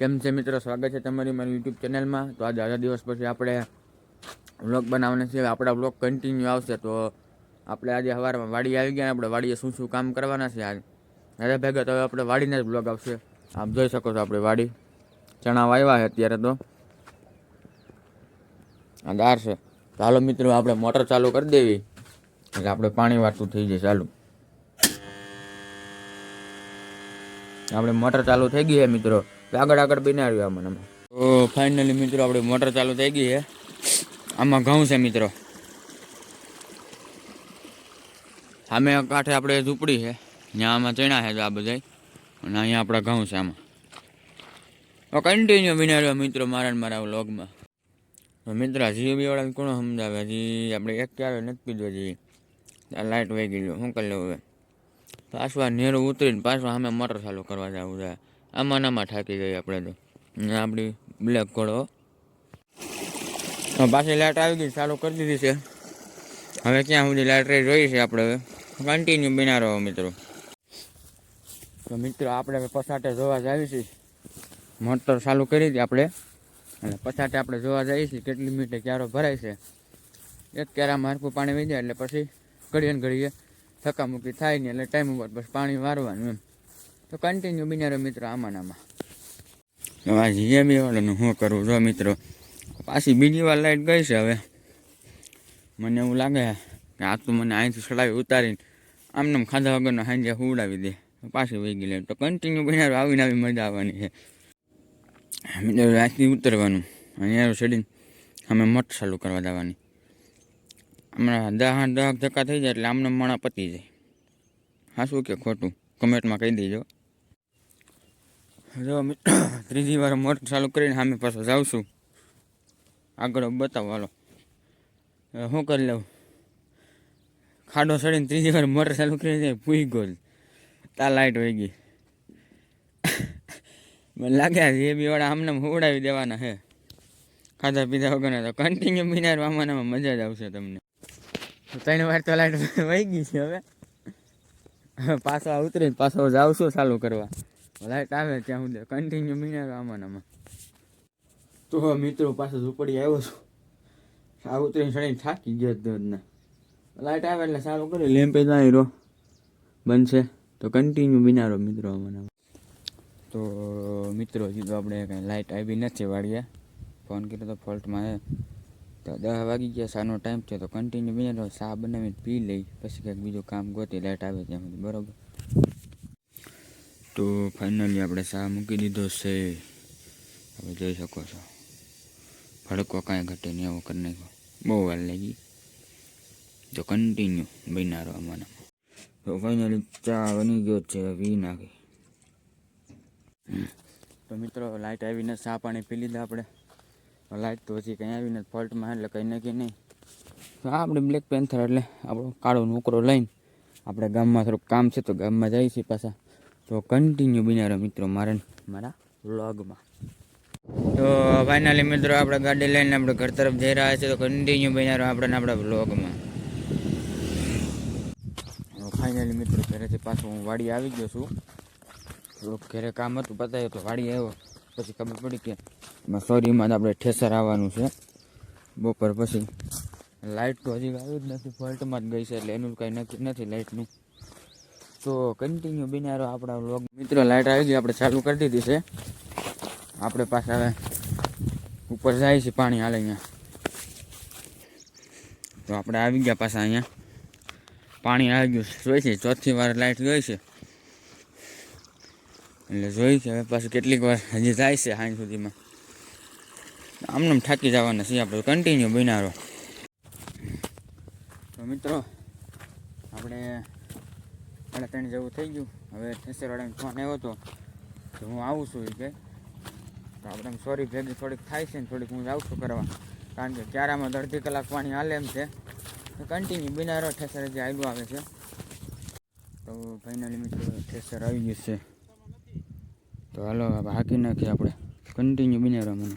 કેમ છે મિત્રો, સ્વાગત છે તમારી મારી યુટ્યુબ ચેનલમાં। તો આજે આધા દિવસ પછી આપણે વ્લોગ બનાવવાના છે। આપણા વ્લોગ કન્ટિન્યુ આવશે। તો આપણે આજે સવારમાં વાડી આવી ગયા। આપણે વાડીએ શું શું કામ કરવાના છે આજે ભેગા, તો હવે આપણે વાડીના જ વ્લોગ આવશે। આપ જોઈ શકો છો આપણે વાડી ચણા વાવ્યા છે અત્યારે। તો આ દાર છે। ચાલો મિત્રો આપણે મોટર ચાલુ કરી દેવી એટલે આપણે પાણી વાળતું થઈ જાય। ચાલુ આપણે મોટર ચાલુ થઈ ગઈ છે મિત્રો। આગળ બનાવ્યું આમાં। તો ફાઇનલી મિત્રો આપણી મોટર ચાલુ થઈ ગઈ છે। આમાં ઘઉં છે મિત્રો। સામે કાંઠે આપણે ઝૂંપડી છે, ત્યાં આમાં ચણા છે આ બધા, અને અહીંયા આપણા ઘઉં છે આમાં। તો કન્ટિન્યુ બનાવ્યો મિત્રો મારા વ્લોગમાં। તો મિત્ર જીબી વાળાને કોણ સમજાવે? હજી આપણે એક ક્યારે નથી પીધો। હજી લાઇટ વહી ગઈ, શું કરી લેવું હવે? પાછવા નેરું ઉતરીને પાછવા સામે મોટર ચાલુ કરવા જવું છે। આમાં થાકી ગઈ આપણે તો। આપણી બ્લેક ઘોડો પાછી લાઇટ આવી ગઈ, ચાલુ કરી દીધી છે। હવે ક્યાં સુધી લાઇટ રહી જોઈ છે આપણે। હવે કન્ટિન્યુ બના રહો મિત્રો। તો મિત્રો આપણે પછાટે જોવા જઈએ છીએ। મોટર ચાલુ કરી હતી આપણે, અને પછાટે આપણે જોવા જઈએ છીએ કેટલી મિનિટે ક્યારો ભરાય છે। એક ક્યારામાં હરખું પાણી વહી જાય એટલે પછી ઘડીએ થકામુકી થાય નહીં, એટલે ટાઈમ ઉપર પછી પાણી વારવાનું એમ। તો કન્ટિન્યુ બના રહો મિત્રો આમાં। આ જીએબી વાળાનું શું કરવું જો મિત્રો, પાછી બીજી વાર લાઈટ ગઈ છે। હવે મને એવું લાગે કે આ તો મને અહીંથી ચડાવી ઉતારીને આમને ખાધા વગરનો સાંજે ઉડાવી દે, પાછી વહી ગઈ લાઈટ। તો કન્ટિન્યુ બનાવી આવીને મજા આવવાની છે મિત્રો। રાતથી ઉતરવાનું અહીંયા ચડીને અમે મોટર ચાલુ કરવા જવાની। હમણાં 10 ધક્કા થઈ જાય એટલે આમને મણા પતી જાય। હા શું કે ખોટું કમેન્ટમાં કહી દેજો। જો મિત્રો ત્રીજી વાર મોટર ચાલુ કરીને સામે પાછો જાઉં છું। આગળ બતાવો હાલો શું કરી લઉં। ખાડો ચડીને ત્રીજી વાર મોટર ચાલુ કરી જાય, પૂઈ ગોલ તા લાઇટ વહી ગઈ। મને લાગ્યા જે બી વાળા આમને ઉડાવી દેવાના છે ખાધા પીધા વગરના। તો કન્ટિન્યુ બિનાર આમાં મજા જ આવશે તમને। 3 વાર તો લાઇટ વહી ગઈ છે। હવે પાછા ઉતરીને પાછો જાઉં છું ચાલુ કરવા। લાઇટ આવે ત્યાં સુધી કન્ટિન્યુ બિનાર આમાં। તો મિત્રો પાછો ઝૂંપડી આવ્યો છું। આ ઉતરીને ચડીને થાકી ગયો દોડને। લાઇટ આવે એટલે ચાલુ કરી લેમ્પે જાય રો બનશે। તો કન્ટિન્યુ બિનારો મિત્રો આમાં। તો મિત્રો હજી તો આપણે કાંઈ લાઇટ આવી નથી વાળીએ, ફોન કર્યો તો ફોલ્ટમાં છે। તો 10 વાગી ગયા, સાનો ટાઈમ છે। તો કન્ટિન્યુ બિનારો ચા બનાવીને પી લઈ, પછી કંઈક બીજું કામ ગોતી લાઇટ આવે ત્યાં સુધી, બરાબર। તો ફાઇનલી આપણે ચા મૂકી દીધો છે, તમે જોઈ શકો છો। ભડકો કાંઈ ઘટે નહીં એવો કરી નાખ્યો, બહુ વાર લાગી। તો કન્ટિન્યુ બનારો આમાં। તો ફાઇનલી ચા બની ગયો છે, પી નાખી। તો મિત્રો લાઇટ આવીને ચા પાણી પી લીધા આપણે। લાઇટ તો હજી કંઈ આવીને ફોલ્ટમાં એટલે કંઈ નક્કી નહીં। તો આપણે બ્લેક પેન્થર એટલે આપણો કાળો નોકરો લઈને આપણે ગામમાં થોડુંક કામ છે, તો ગામમાં જઈએ છીએ પાછા। તો કન્ટિન્યુ બનારો મિત્રો મારા વ્લોગમાં। તો ફાઇનલી મિત્રો આપણે ગાડી લઈને આપણે ઘર તરફ જઈ રહ્યા છીએ। તો કન્ટિન્યુ બનારો આપણા વ્લોગમાં। ફાઇનલી મિત્રો ઘરેથી પાછું હું વાડી આવી ગયો છું। થોડુંક ઘરે કામ હતું પતાવ્યું, તો વાડી આવ્યો પછી ખબર પડી કે સોરીમાં આપણે ઠેસર આવવાનું છે બપોર પછી। લાઇટ તો હજી આવી જ નથી, ફોલ્ટમાં જ ગઈ છે, એટલે એનું કંઈ નક્કી નથી લાઇટનું। તો કન્ટિન્યુ બનારો આપણા વ્લોગ મિત્રો। લાઇટ આવી ગઈ, આપણે ચાલુ કરી દીધી છે। આપણે પાછા હવે ઉપર જાય છે, પાણી હાલે અહીંયા। તો આપણે આવી ગયા પાછા અહીંયા, પાણી આવી ગયું જોઈ છે। ચોથી વાર લાઇટ ગઈ છે એટલે જોઈ છે હવે પાછું કેટલીક વાર હજી જાય છે સાંજ સુધીમાં। આમને થાકી જવાના છીએ આપણે, કન્ટિન્યુ બનારો। તો મિત્રો આપણે 3:30 જેવું થઈ ગયું। હવે ઠેસરવાળાને ફોન આવ્યો હતો કે હું આવું છું એ કે, તો આપણે સોરી ભેગી થોડીક થાય છે ને થોડીક હું જાઉં છું કરવા, કારણ કે ક્યારામાં 1.5 કલાક પાણી હાલે એમ છે। તો કન્ટિન્યુ બનારો, ઠેસર હજી આવેલું આવે છે। તો ફાઇનલી મિત્રો ઠેસર આવી ગયું છે। તો હાલો હાકી નાખીએ આપણે, કન્ટિન્યુ બનારો મને।